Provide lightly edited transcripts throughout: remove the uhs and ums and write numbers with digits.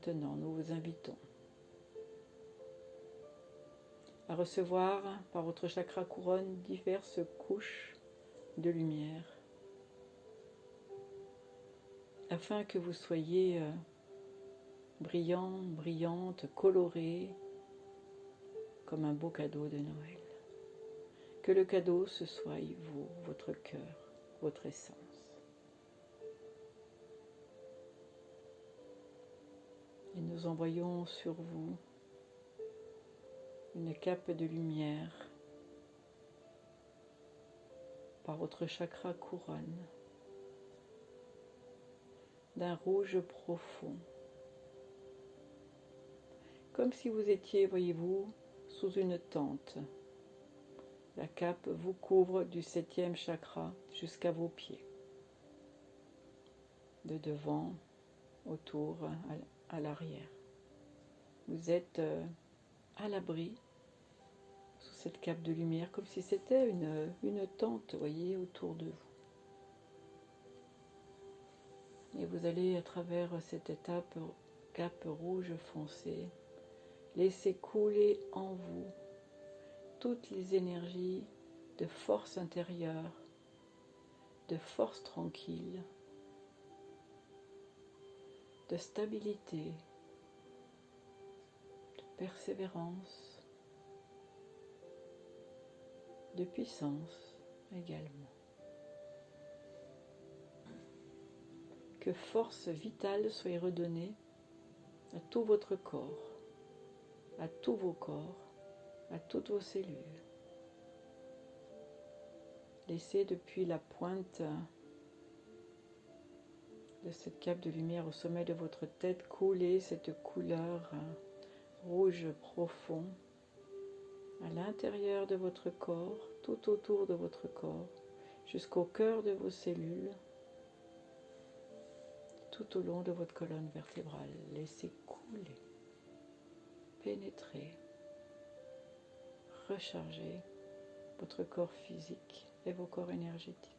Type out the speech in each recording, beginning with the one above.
maintenant, nous vous invitons à recevoir par votre chakra couronne diverses couches de lumière afin que vous soyez brillant, brillante, coloré comme un beau cadeau de Noël. Que le cadeau ce soit vous, votre cœur, votre essence. Et nous envoyons sur vous une cape de lumière par votre chakra couronne, d'un rouge profond, comme si vous étiez, voyez-vous, sous une tente. La cape vous couvre du 7e chakra jusqu'à vos pieds, de devant, autour, à l'arrière. Vous êtes à l'abri sous cette cape de lumière, comme si c'était une tente, voyez, autour de vous. Et vous allez, à travers cette étape, cape rouge foncé, laisser couler en vous toutes les énergies de force intérieure, de force tranquille, de stabilité, de persévérance, de puissance également. Que force vitale soit redonnée à tout votre corps, à tous vos corps, à toutes vos cellules. Laissez depuis la pointe de cette cape de lumière au sommet de votre tête couler cette couleur rouge profond à l'intérieur de votre corps, tout autour de votre corps, jusqu'au cœur de vos cellules, tout au long de votre colonne vertébrale. Laissez couler, pénétrer, recharger votre corps physique et vos corps énergétiques.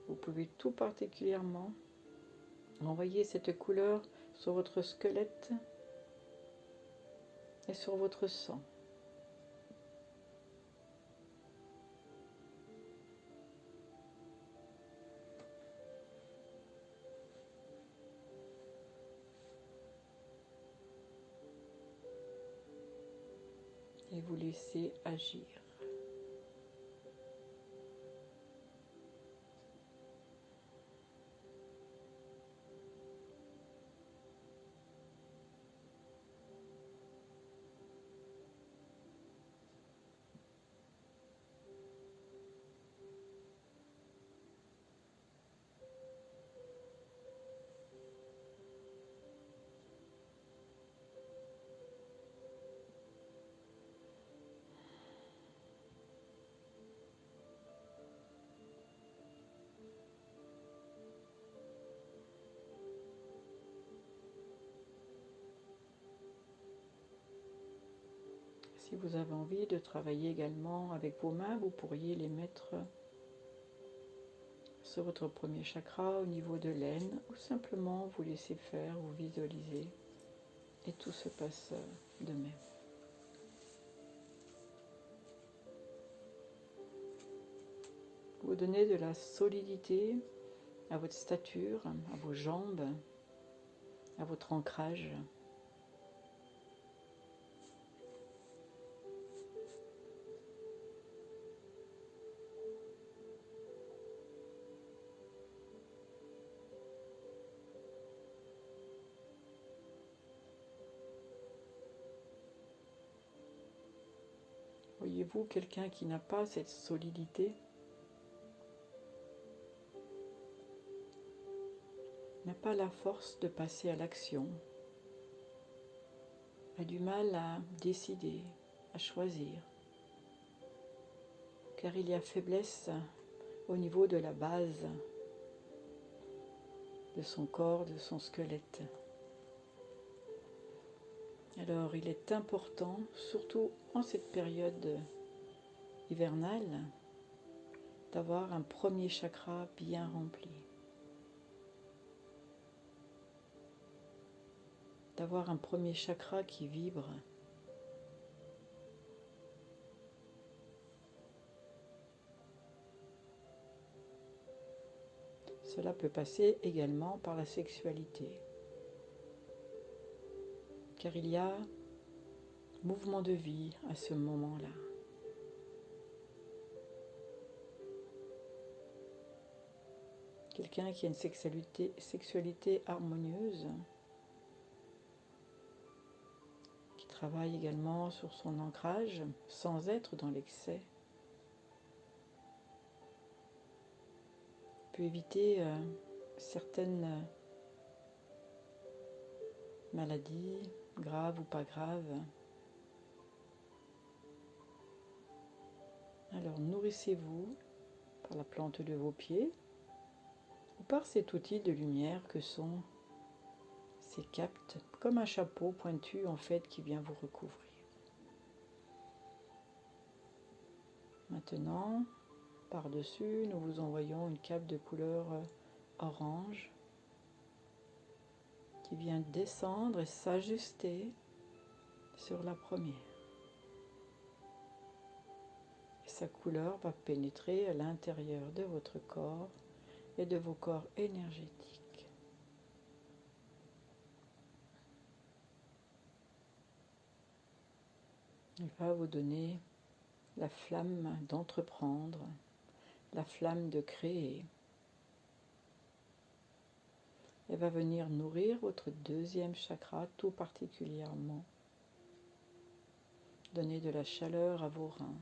Vous pouvez tout particulièrement envoyer cette couleur sur votre squelette et sur votre sang. Et vous laissez agir. Si vous avez envie de travailler également avec vos mains, vous pourriez les mettre sur votre premier chakra au niveau de l'aine, ou simplement vous laisser faire, vous visualiser, et tout se passe de même. Vous donnez de la solidité à votre stature, à vos jambes, à votre ancrage. Voyez-vous, quelqu'un qui n'a pas cette solidité n'a pas la force de passer à l'action, a du mal à décider, à choisir, car il y a faiblesse au niveau de la base de son corps, de son squelette. Alors il est important, surtout en cette période hivernale, d'avoir un premier chakra bien rempli, d'avoir un premier chakra qui vibre. Cela peut passer également par la sexualité, car il y a mouvement de vie à ce moment-là. Quelqu'un qui a une sexualité harmonieuse, qui travaille également sur son ancrage sans être dans l'excès, peut éviter certaines maladies, graves ou pas graves. Alors nourrissez-vous par la plante de vos pieds ou par cet outil de lumière que sont ces captes, comme un chapeau pointu en fait qui vient vous recouvrir. Maintenant, par-dessus, nous vous envoyons une cape de couleur orange qui vient descendre et s'ajuster sur la première. Et sa couleur va pénétrer à l'intérieur de votre corps et de vos corps énergétiques. Il va vous donner la flamme d'entreprendre, la flamme de créer. Elle va venir nourrir votre deuxième chakra tout particulièrement. Donner de la chaleur à vos reins.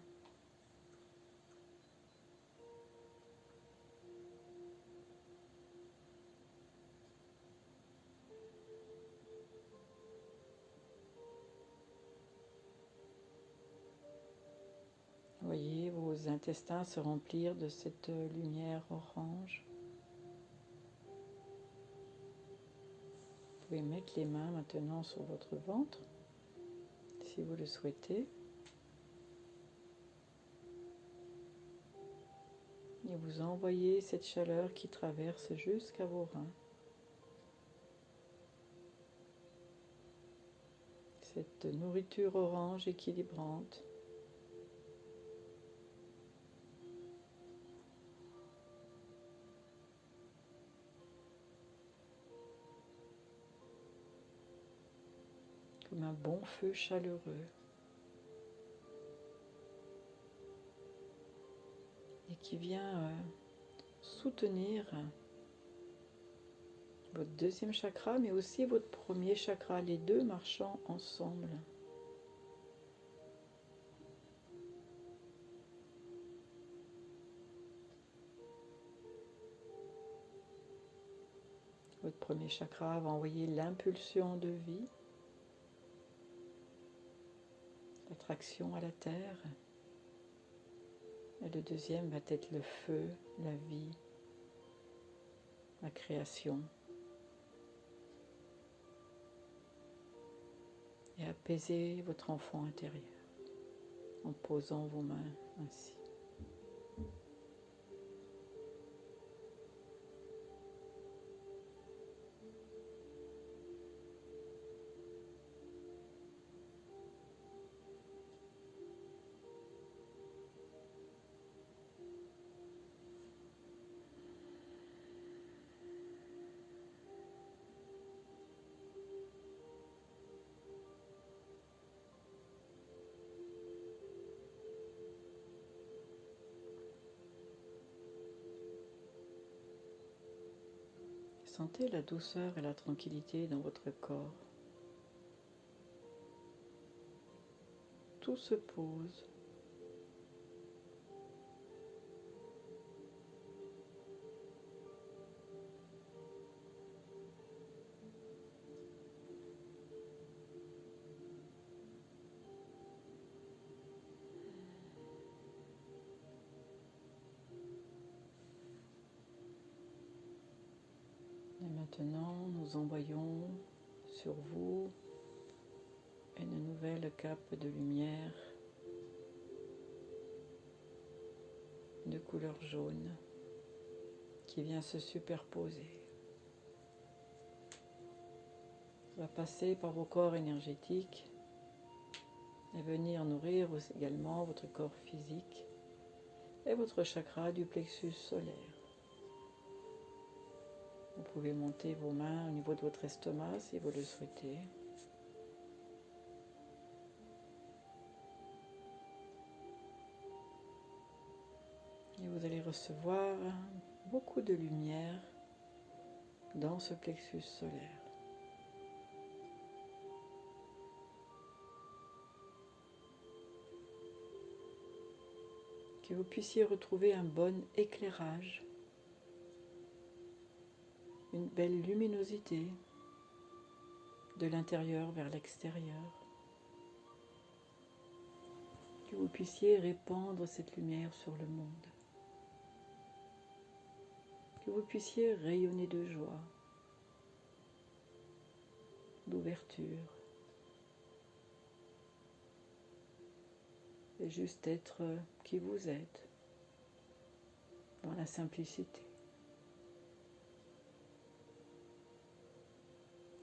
Voyez vos intestins se remplir de cette lumière orange. Vous pouvez mettre les mains maintenant sur votre ventre, si vous le souhaitez. Et vous envoyez cette chaleur qui traverse jusqu'à vos reins. Cette nourriture orange équilibrante. Comme un bon feu chaleureux. Et qui vient soutenir votre deuxième chakra, mais aussi votre premier chakra, les deux marchant ensemble. Votre premier chakra va envoyer l'impulsion de vie, l'attraction à la terre. Et le deuxième va être le feu, la vie, la création. Et apaiser votre enfant intérieur en posant vos mains ainsi. Sentez la douceur et la tranquillité dans votre corps. Tout se pose. Et maintenant, nous envoyons sur vous une nouvelle cape de lumière de couleur jaune qui vient se superposer. Va passer par vos corps énergétiques et venir nourrir également votre corps physique et votre chakra du plexus solaire. Vous pouvez monter vos mains au niveau de votre estomac si vous le souhaitez. Et vous allez recevoir beaucoup de lumière dans ce plexus solaire. Que vous puissiez retrouver un bon éclairage, une belle luminosité de l'intérieur vers l'extérieur. Que vous puissiez répandre cette lumière sur le monde. Que vous puissiez rayonner de joie, d'ouverture, et juste être qui vous êtes, dans la simplicité.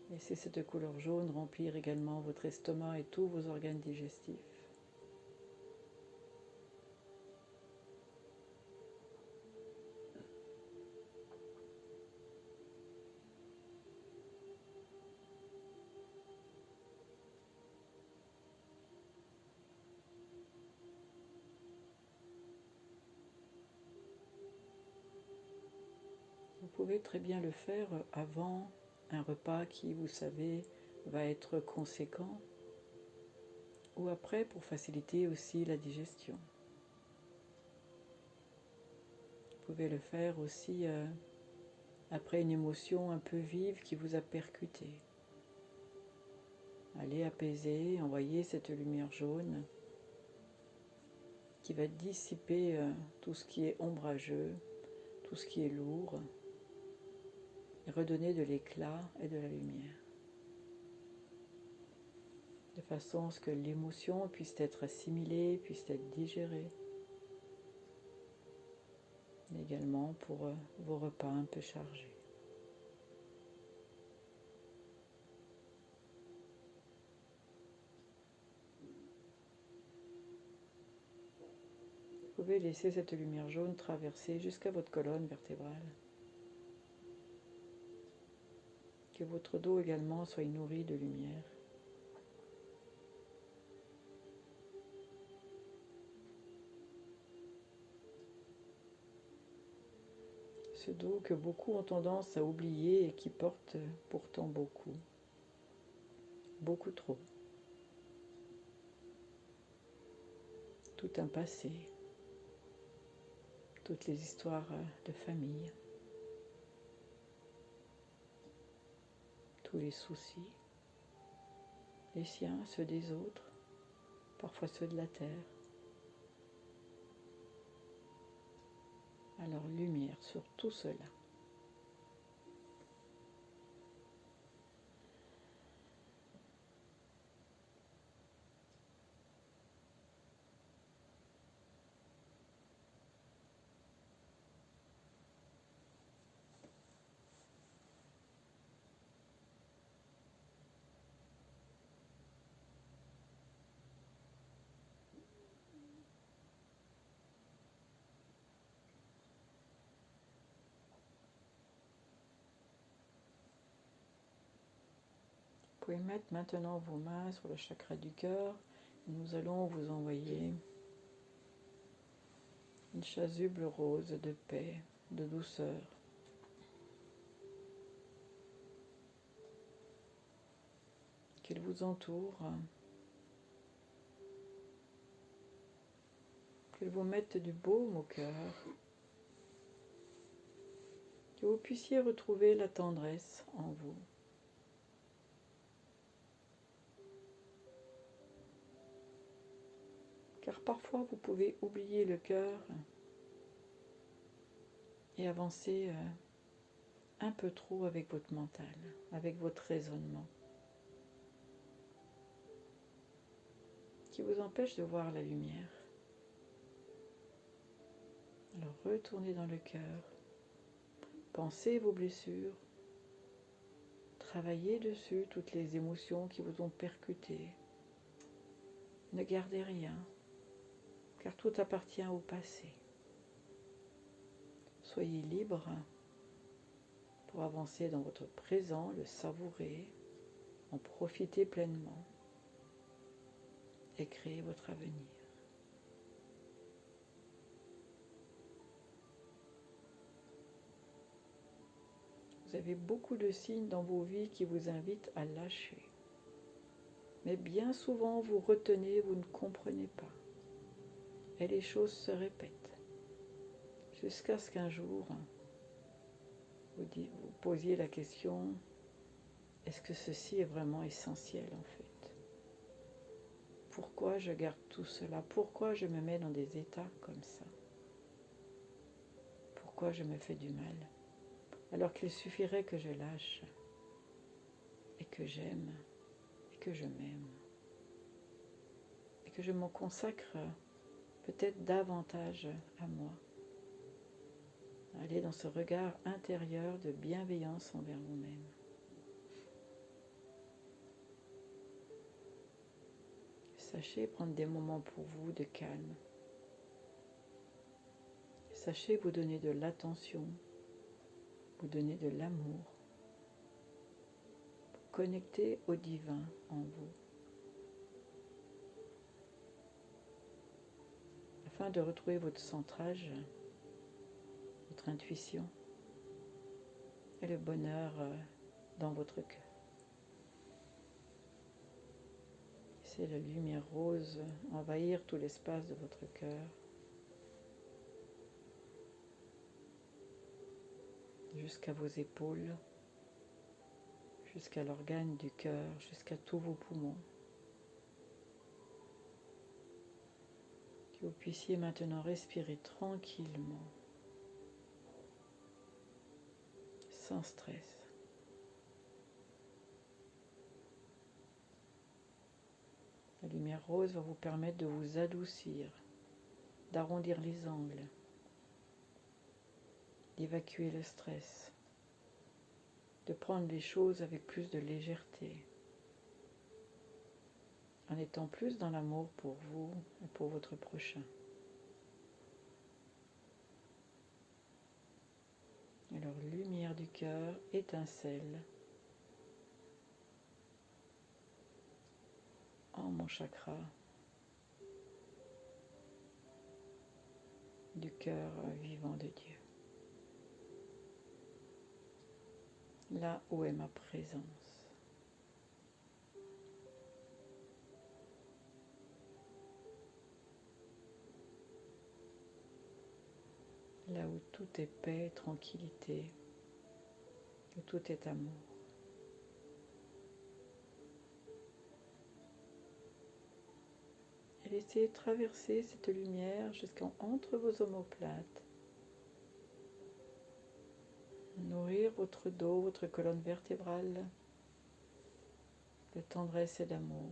Laissez cette couleur jaune remplir également votre estomac et tous vos organes digestifs. Vous pouvez très bien le faire avant un repas qui, vous savez, va être conséquent, ou après pour faciliter aussi la digestion. Vous pouvez le faire aussi après une émotion un peu vive qui vous a percuté. Allez apaiser, envoyer cette lumière jaune qui va dissiper tout ce qui est ombrageux, tout ce qui est lourd, et redonner de l'éclat et de la lumière. De façon à ce que l'émotion puisse être assimilée, puisse être digérée. Mais également pour vos repas un peu chargés. Vous pouvez laisser cette lumière jaune traverser jusqu'à votre colonne vertébrale. Que votre dos également soit nourri de lumière. Ce dos que beaucoup ont tendance à oublier et qui porte pourtant beaucoup. Beaucoup trop. Tout un passé. Toutes les histoires de famille. Tous les soucis. Les siens, ceux des autres. Parfois ceux de la terre. Alors lumière sur tout cela. Vous pouvez mettre maintenant vos mains sur le chakra du cœur. Nous allons vous envoyer une chasuble rose de paix, de douceur. Qu'elle vous entoure, qu'elle vous mette du baume au cœur, que vous puissiez retrouver la tendresse en vous. Car parfois vous pouvez oublier le cœur et avancer un peu trop avec votre mental, avec votre raisonnement, qui vous empêche de voir la lumière. Retournez dans le cœur. Pensez vos blessures. Travaillez dessus toutes les émotions qui vous ont percuté. Ne gardez rien, car tout appartient au passé. Soyez libre pour avancer dans votre présent, le savourer, en profiter pleinement et créer votre avenir. Vous avez beaucoup de signes dans vos vies qui vous invitent à lâcher. Mais bien souvent, vous retenez, vous ne comprenez pas. Et les choses se répètent. Jusqu'à ce qu'un jour, vous posiez la question, est-ce que ceci est vraiment essentiel en fait? Pourquoi je garde tout cela? Pourquoi je me mets dans des états comme ça? Pourquoi je me fais du mal? Alors qu'il suffirait que je lâche et que j'aime et que je m'aime et que je m'en consacre peut-être davantage à moi. Allez dans ce regard intérieur de bienveillance envers vous-même. Sachez prendre des moments pour vous de calme. Sachez vous donner de l'attention, vous donner de l'amour. Connectez au divin en vous. Afin de retrouver votre centrage, votre intuition et le bonheur dans votre cœur. Laissez la lumière rose envahir tout l'espace de votre cœur, jusqu'à vos épaules, jusqu'à l'organe du cœur, jusqu'à tous vos poumons. Que vous puissiez maintenant respirer tranquillement, sans stress. La lumière rose va vous permettre de vous adoucir, d'arrondir les angles, d'évacuer le stress, de prendre les choses avec plus de légèreté, en étant plus dans l'amour pour vous et pour votre prochain. Alors, lumière du cœur, étincelle en mon chakra du cœur vivant de Dieu. Là où est ma présence. Là où tout est paix, tranquillité, où tout est amour. Et laissez traverser cette lumière jusqu'entre vos omoplates. Nourrir votre dos, votre colonne vertébrale de tendresse et d'amour.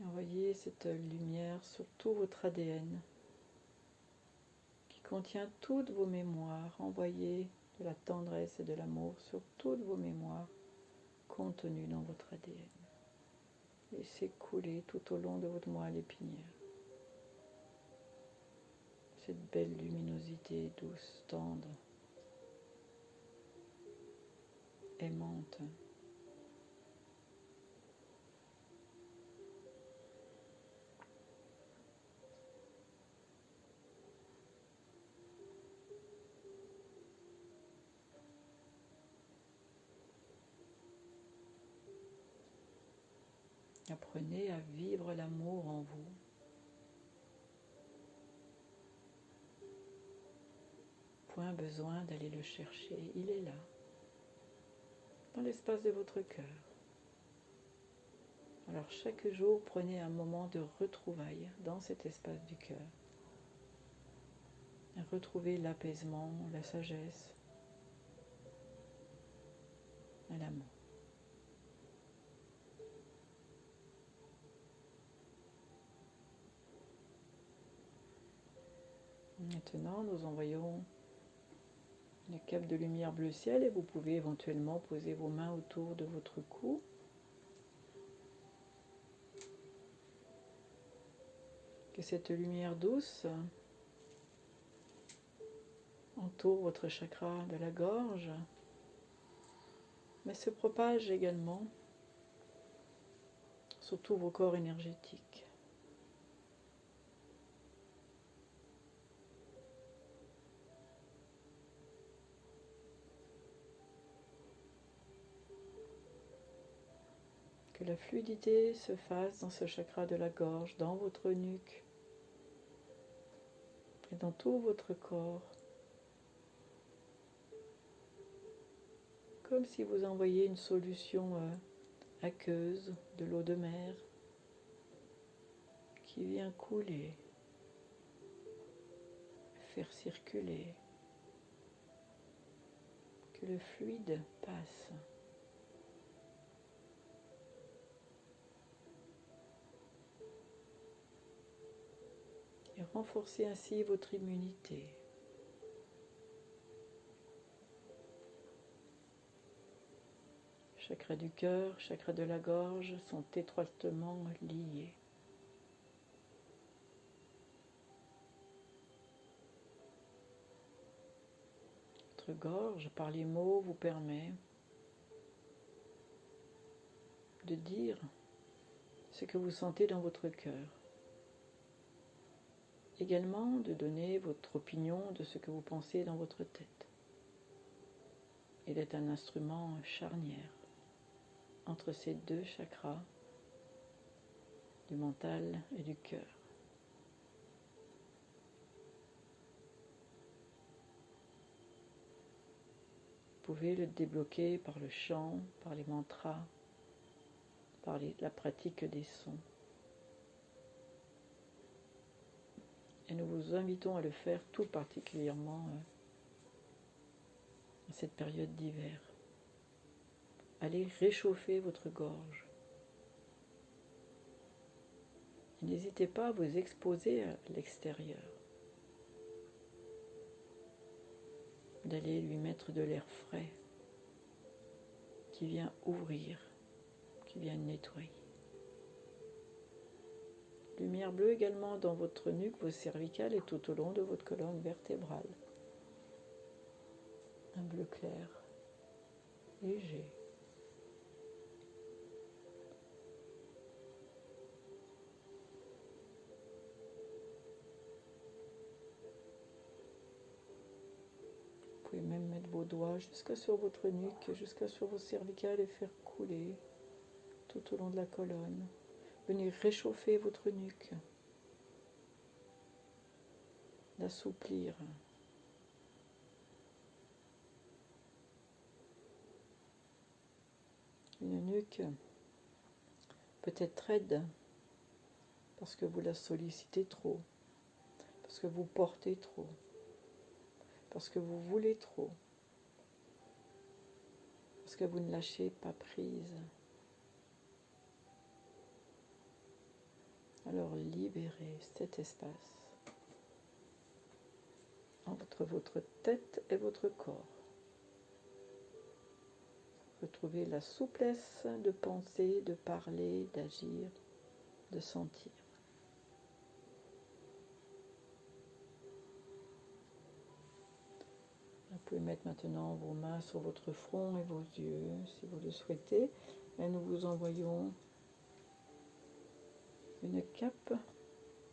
Envoyez cette lumière sur tout votre ADN qui contient toutes vos mémoires. Envoyez de la tendresse et de l'amour sur toutes vos mémoires contenues dans votre ADN. Laissez couler tout au long de votre moelle épinière. Cette belle luminosité douce, tendre, aimante. Apprenez à vivre l'amour en vous. Point besoin d'aller le chercher, il est là, dans l'espace de votre cœur. Alors chaque jour, prenez un moment de retrouvailles dans cet espace du cœur. retrouver l'apaisement, la sagesse et l'amour. Maintenant, nous envoyons une cape de lumière bleu ciel et vous pouvez éventuellement poser vos mains autour de votre cou. Que cette lumière douce entoure votre chakra de la gorge, mais se propage également sur tous vos corps énergétiques. Que la fluidité se fasse dans ce chakra de la gorge, dans votre nuque et dans tout votre corps. Comme si vous envoyiez une solution aqueuse de l'eau de mer qui vient couler, faire circuler, que le fluide passe. Et renforcer ainsi votre immunité. Chakra du cœur, chakra de la gorge sont étroitement liés. Votre gorge, par les mots, vous permet de dire ce que vous sentez dans votre cœur. Également de donner votre opinion de ce que vous pensez dans votre tête. Il est un instrument charnière entre ces deux chakras, du mental et du cœur. Vous pouvez le débloquer par le chant, par les mantras, par la pratique des sons. Et nous vous invitons à le faire tout particulièrement en cette période d'hiver. Allez réchauffer votre gorge. N'hésitez pas à vous exposer à l'extérieur. D'aller lui mettre de l'air frais qui vient ouvrir, qui vient nettoyer. Lumière bleue également dans votre nuque, vos cervicales et tout au long de votre colonne vertébrale. Un bleu clair, léger. Vous pouvez même mettre vos doigts jusqu'à sur votre nuque, jusqu'à sur vos cervicales et faire couler tout au long de la colonne. Venez réchauffer votre nuque, l'assouplir. Une nuque peut-être raide parce que vous la sollicitez trop, parce que vous portez trop, parce que vous voulez trop, parce que vous ne lâchez pas prise. Alors libérez cet espace entre votre tête et votre corps. Retrouvez la souplesse de penser, de parler, d'agir, de sentir. Vous pouvez mettre maintenant vos mains sur votre front et vos yeux si vous le souhaitez. Et nous vous envoyons une cape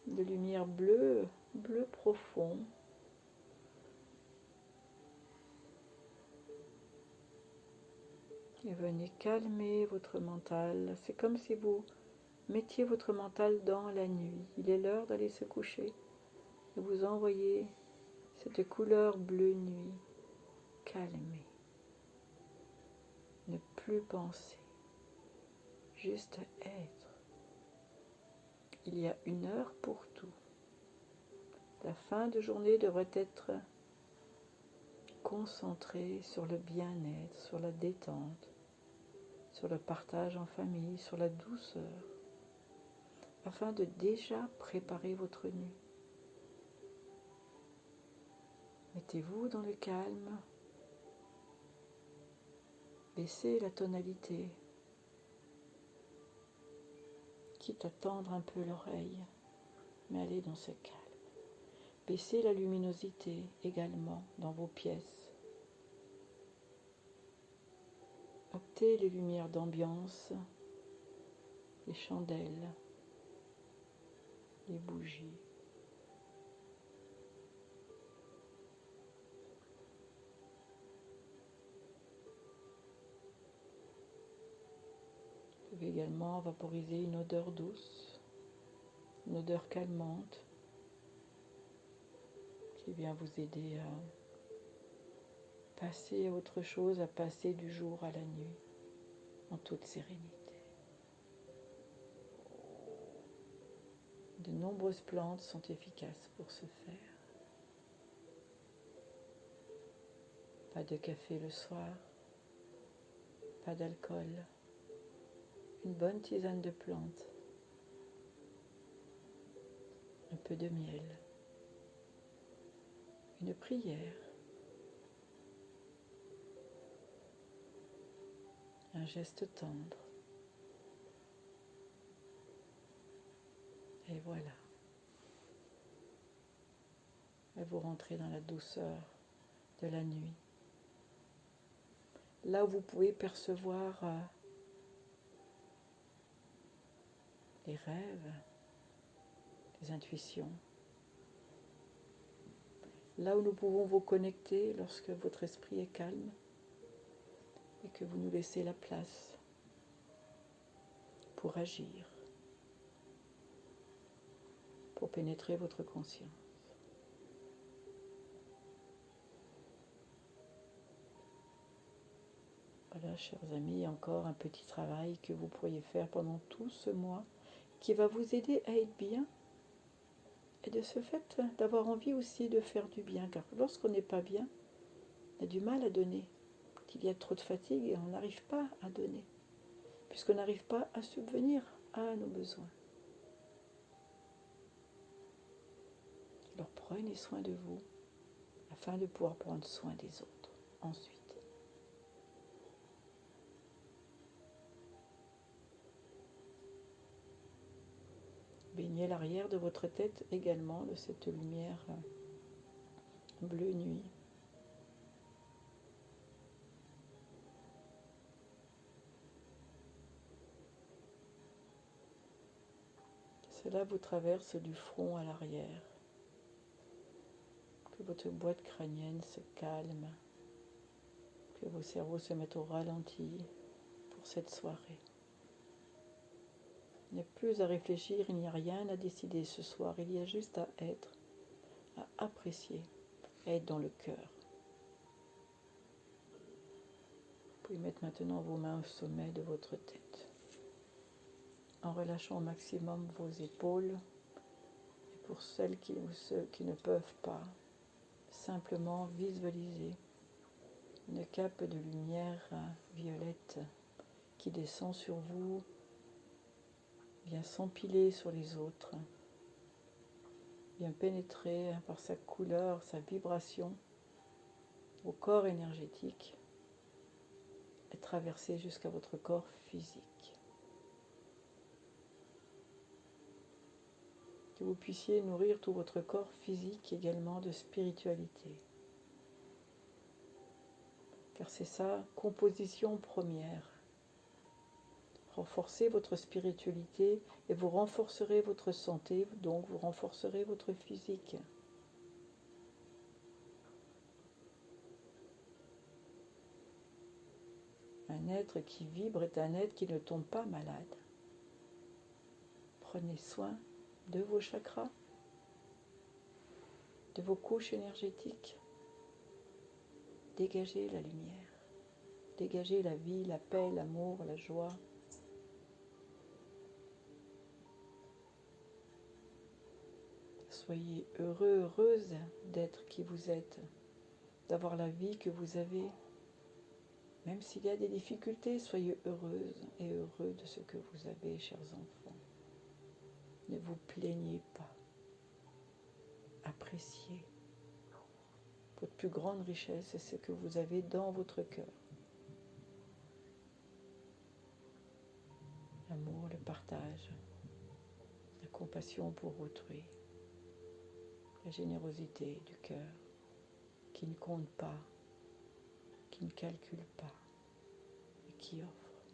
de lumière bleue, bleu profond. Et venez calmer votre mental. C'est comme si vous mettiez votre mental dans la nuit. Il est l'heure d'aller se coucher. Et vous envoyez cette couleur bleu nuit. Calmer. Ne plus penser. Juste être. Il y a une heure pour tout. La fin de journée devrait être concentrée sur le bien-être, sur la détente, sur le partage en famille, sur la douceur, afin de déjà préparer votre nuit. Mettez-vous dans le calme, baissez la tonalité, quitte à tendre un peu l'oreille, mais allez dans ce calme. Baissez la luminosité également dans vos pièces. Optez les lumières d'ambiance, les chandelles, les bougies. Vous pouvez également vaporiser une odeur douce, une odeur calmante qui vient vous aider à passer à autre chose, à passer du jour à la nuit en toute sérénité. De nombreuses plantes sont efficaces pour ce faire. Pas de café le soir, pas d'alcool, une bonne tisane de plantes, un peu de miel, une prière, un geste tendre. Et voilà. Et vous rentrez dans la douceur de la nuit. Là où vous pouvez percevoir les rêves, les intuitions. Là où nous pouvons vous connecter lorsque votre esprit est calme et que vous nous laissez la place pour agir, pour pénétrer votre conscience. Voilà, chers amis, encore un petit travail que vous pourriez faire pendant tout ce mois qui va vous aider à être bien et de ce fait d'avoir envie aussi de faire du bien. Car lorsqu'on n'est pas bien, on a du mal à donner. Quand il y a trop de fatigue, on n'arrive pas à donner, puisqu'on n'arrive pas à subvenir à nos besoins. Alors prenez soin de vous afin de pouvoir prendre soin des autres ensuite. Baignez l'arrière de votre tête également de cette lumière bleue nuit. Cela vous traverse du front à l'arrière. Que votre boîte crânienne se calme, que vos cerveaux se mettent au ralenti pour cette soirée. Il n'y a plus à réfléchir, il n'y a rien à décider ce soir, il y a juste à être, à apprécier, à être dans le cœur. Vous pouvez mettre maintenant vos mains au sommet de votre tête, en relâchant au maximum vos épaules, et pour celles ou ceux qui ne peuvent pas, simplement visualiser une cape de lumière violette qui descend sur vous, vient s'empiler sur les autres, vient pénétrer par sa couleur, sa vibration au corps énergétique et traverser jusqu'à votre corps physique. Que vous puissiez nourrir tout votre corps physique également de spiritualité. Car c'est sa composition première. Renforcez votre spiritualité et vous renforcerez votre santé, donc vous renforcerez votre physique. Un être qui vibre est un être qui ne tombe pas malade. Prenez soin de vos chakras, de vos couches énergétiques. Dégagez la lumière, dégagez la vie, la paix, l'amour, la joie. Soyez heureux, heureuse d'être qui vous êtes, d'avoir la vie que vous avez. Même s'il y a des difficultés, soyez heureuse et heureux de ce que vous avez, chers enfants. Ne vous plaignez pas. Appréciez. Votre plus grande richesse, c'est ce que vous avez dans votre cœur. L'amour, le partage, la compassion pour autrui, la générosité du cœur qui ne compte pas, qui ne calcule pas et qui offre.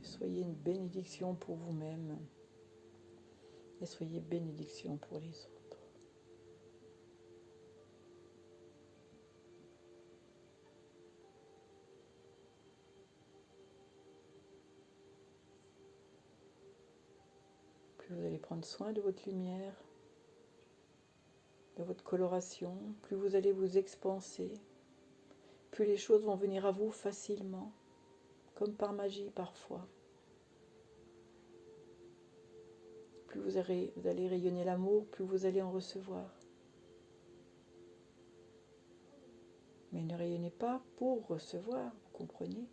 Soyez une bénédiction pour vous-même et soyez bénédiction pour les autres. Plus vous allez prendre soin de votre lumière, de votre coloration, plus vous allez vous expanser, plus les choses vont venir à vous facilement, comme par magie parfois. Plus vous allez rayonner l'amour, plus vous allez en recevoir. Mais ne rayonnez pas pour recevoir, vous comprenez?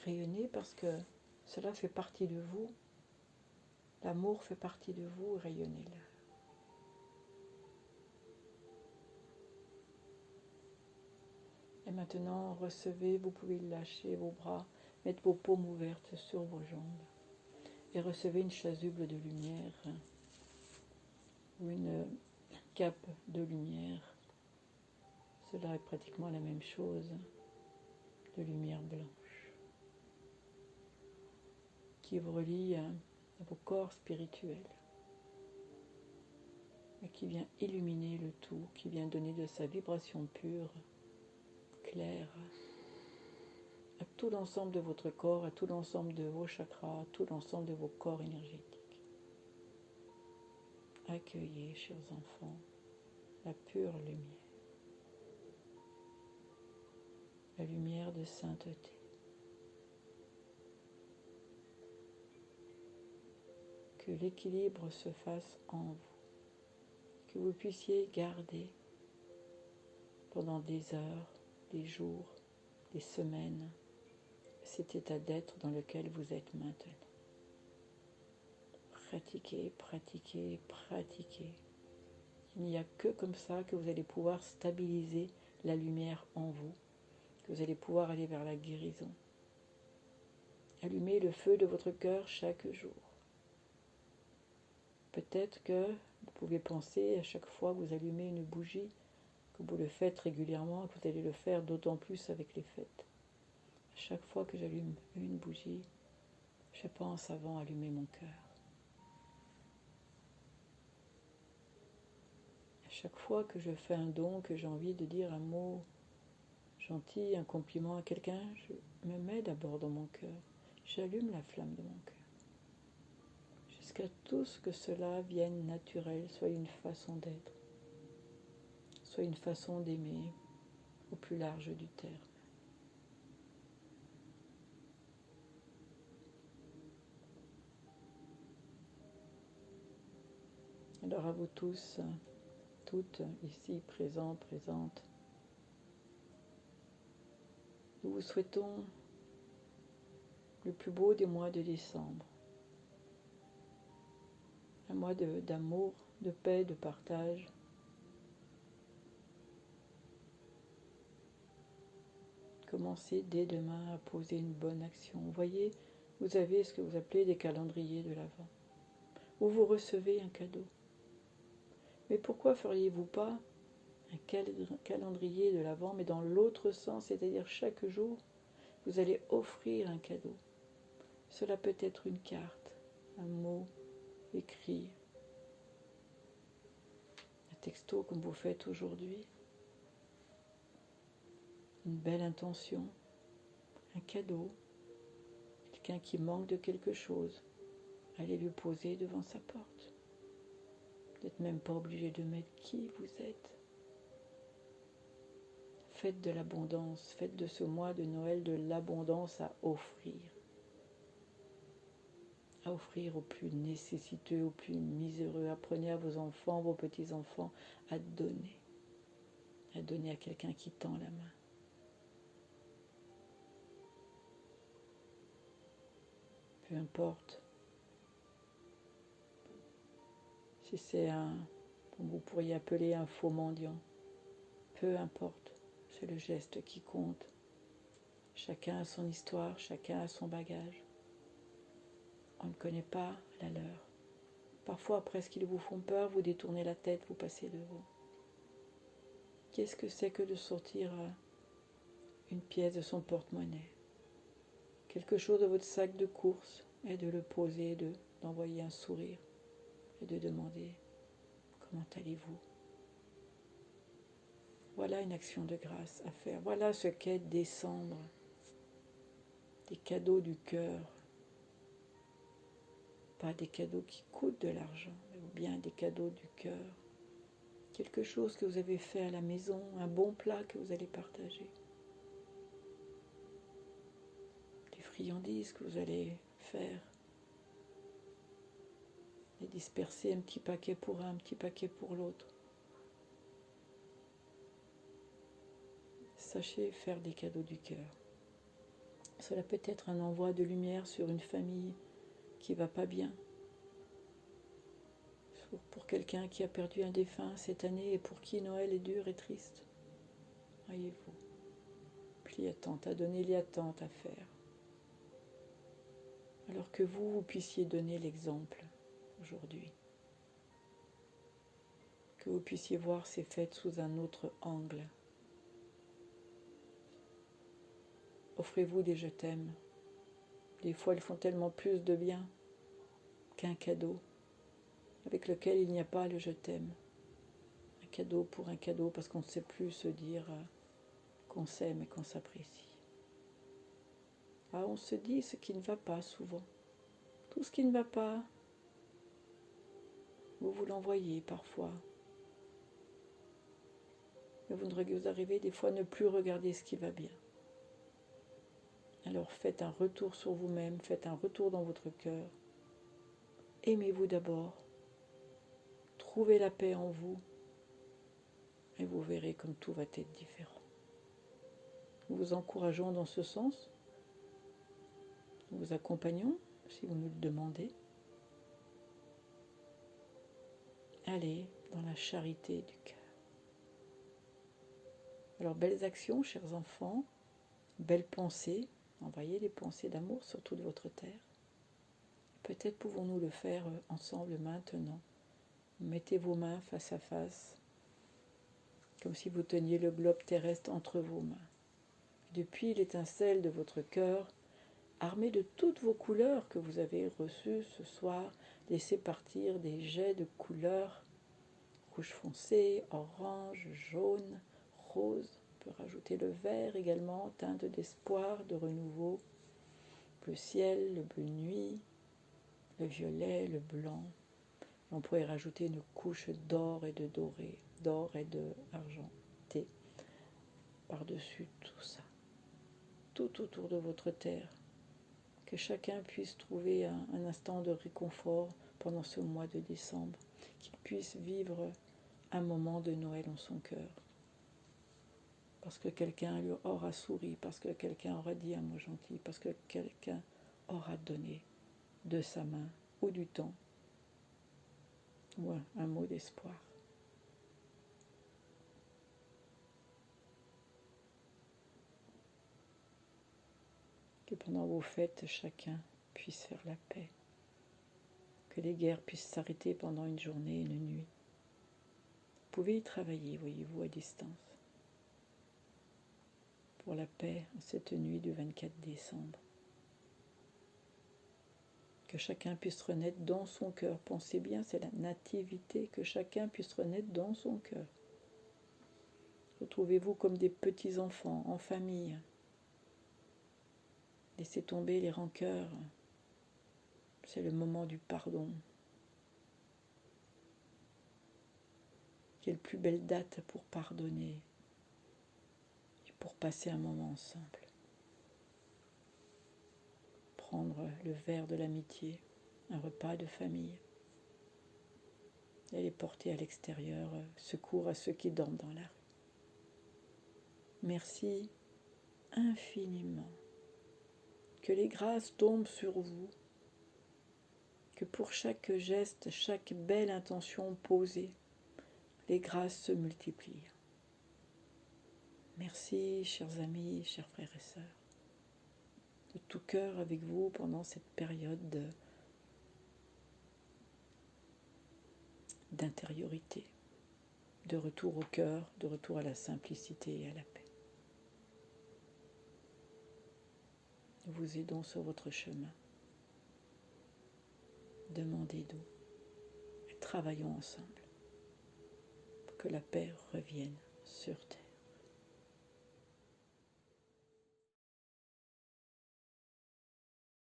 Rayonnez parce que cela fait partie de vous. L'amour fait partie de vous, rayonnez-le. Et maintenant, recevez, vous pouvez lâcher vos bras, mettre vos paumes ouvertes sur vos jambes et recevez une chasuble de lumière ou une cape de lumière. Cela est pratiquement la même chose, de lumière blanche, qui vous relie à vos corps spirituels et qui vient illuminer le tout, qui vient donner de sa vibration pure, claire, à tout l'ensemble de votre corps, à tout l'ensemble de vos chakras, à tout l'ensemble de vos corps énergétiques. Accueillez, chers enfants, la pure lumière, la lumière de sainteté. Que l'équilibre se fasse en vous, que vous puissiez garder pendant des heures, des jours, des semaines, cet état d'être dans lequel vous êtes maintenant. Pratiquez, pratiquez, pratiquez. Il n'y a que comme ça que vous allez pouvoir stabiliser la lumière en vous, que vous allez pouvoir aller vers la guérison. Allumez le feu de votre cœur chaque jour. Peut-être que vous pouvez penser à chaque fois que vous allumez une bougie, que vous le faites régulièrement, que vous allez le faire d'autant plus avec les fêtes. À chaque fois que j'allume une bougie, je pense avant allumer mon cœur. À chaque fois que je fais un don, que j'ai envie de dire un mot gentil, un compliment à quelqu'un, je me mets d'abord dans mon cœur. J'allume la flamme de mon cœur. Jusqu'à tout ce que cela vienne naturel, soit une façon d'être, soit une façon d'aimer au plus large du terme. Alors à vous tous, toutes ici présents, présentes, nous vous souhaitons le plus beau des mois de décembre. Un mois d'amour, de paix, de partage. Commencez dès demain à poser une bonne action. Vous voyez, vous avez ce que vous appelez des calendriers de l'Avent, où vous recevez un cadeau. Mais pourquoi feriez-vous pas un calendrier de l'Avent, mais dans l'autre sens, c'est-à-dire chaque jour, vous allez offrir un cadeau. Cela peut être une carte, un mot écrit, un texto comme vous faites aujourd'hui, une belle intention, un cadeau, quelqu'un qui manque de quelque chose, allez lui poser devant sa porte. Vous n'êtes même pas obligé de mettre qui vous êtes. Faites de l'abondance, faites de ce mois de Noël de l'abondance à offrir. à offrir aux plus nécessiteux, aux plus miséreux. Apprenez à vos enfants, vos petits-enfants à donner à quelqu'un qui tend la main. Peu importe si c'est vous pourriez appeler un faux mendiant. Peu importe, c'est le geste qui compte. Chacun a son histoire, chacun a son bagage. On ne connaît pas la leur. Parfois, après ce qu'ils vous font peur, vous détournez la tête, vous passez devant. Qu'est-ce que c'est que de sortir une pièce de son porte-monnaie, quelque chose de votre sac de course, et de le poser, d'envoyer un sourire et de demander comment allez-vous? Voilà une action de grâce à faire. Voilà ce qu'est décembre. Des cadeaux du cœur. Pas des cadeaux qui coûtent de l'argent, mais bien des cadeaux du cœur. Quelque chose que vous avez fait à la maison, un bon plat que vous allez partager. Des friandises que vous allez faire. Et disperser un petit paquet pour un petit paquet pour l'autre. Sachez faire des cadeaux du cœur. Cela peut être un envoi de lumière sur une famille qui va pas bien. Pour quelqu'un qui a perdu un défunt cette année et pour qui Noël est dur et triste. Voyez-vous, plie attente à donner, les attentes à faire. Alors que vous puissiez donner l'exemple aujourd'hui. Que vous puissiez voir ces fêtes sous un autre angle. Offrez-vous des je t'aime. Des fois, elles font tellement plus de bien qu'un cadeau avec lequel il n'y a pas le je t'aime. Un cadeau pour un cadeau parce qu'on ne sait plus se dire qu'on s'aime et qu'on s'apprécie. Ah, on se dit ce qui ne va pas souvent. Tout ce qui ne va pas, vous l'envoyez parfois. Mais vous arrivez des fois à ne plus regarder ce qui va bien. Alors faites un retour sur vous-même, faites un retour dans votre cœur. Aimez-vous d'abord. Trouvez la paix en vous. Et vous verrez comme tout va être différent. Nous vous encourageons dans ce sens. Nous vous accompagnons, si vous nous le demandez. Allez dans la charité du cœur. Alors, belles actions, chers enfants, belles pensées. Envoyez des pensées d'amour sur toute votre terre. Peut-être pouvons-nous le faire ensemble maintenant. Mettez vos mains face à face, comme si vous teniez le globe terrestre entre vos mains. Depuis l'étincelle de votre cœur, armé de toutes vos couleurs que vous avez reçues ce soir, laissez partir des jets de couleurs, rouge foncé, orange, jaune, rose. On peut rajouter le vert également, teinte d'espoir, de renouveau, le ciel, le bleu nuit, le violet, le blanc. On pourrait rajouter une couche d'or et de doré, d'or et de argenté par-dessus tout ça, tout autour de votre terre. Que chacun puisse trouver un instant de réconfort pendant ce mois de décembre, qu'il puisse vivre un moment de Noël en son cœur. Parce que quelqu'un lui aura souri, parce que quelqu'un aura dit un mot gentil, parce que quelqu'un aura donné de sa main ou du temps, ou un mot d'espoir. Que pendant vos fêtes, chacun puisse faire la paix. Que les guerres puissent s'arrêter pendant une journée et une nuit. Vous pouvez y travailler, voyez-vous, à distance. Pour la paix en cette nuit du 24 décembre. Que chacun puisse renaître dans son cœur. Pensez bien, c'est la nativité, que chacun puisse renaître dans son cœur. Retrouvez-vous comme des petits-enfants, en famille. Laissez tomber les rancœurs. C'est le moment du pardon. Quelle plus belle date pour pardonner et pour passer un moment ensemble. Prendre le verre de l'amitié un repas de famille. Et les porter à l'extérieur, secours à ceux qui dorment dans la rue. Merci infiniment. Que les grâces tombent sur vous, que pour chaque geste, chaque belle intention posée, les grâces se multiplient. Merci, chers amis, chers frères et sœurs, de tout cœur avec vous pendant cette période d'intériorité, de retour au cœur, de retour à la simplicité et à la paix. Nous vous aidons sur votre chemin. Demandez-nous et travaillons ensemble pour que la paix revienne sur terre.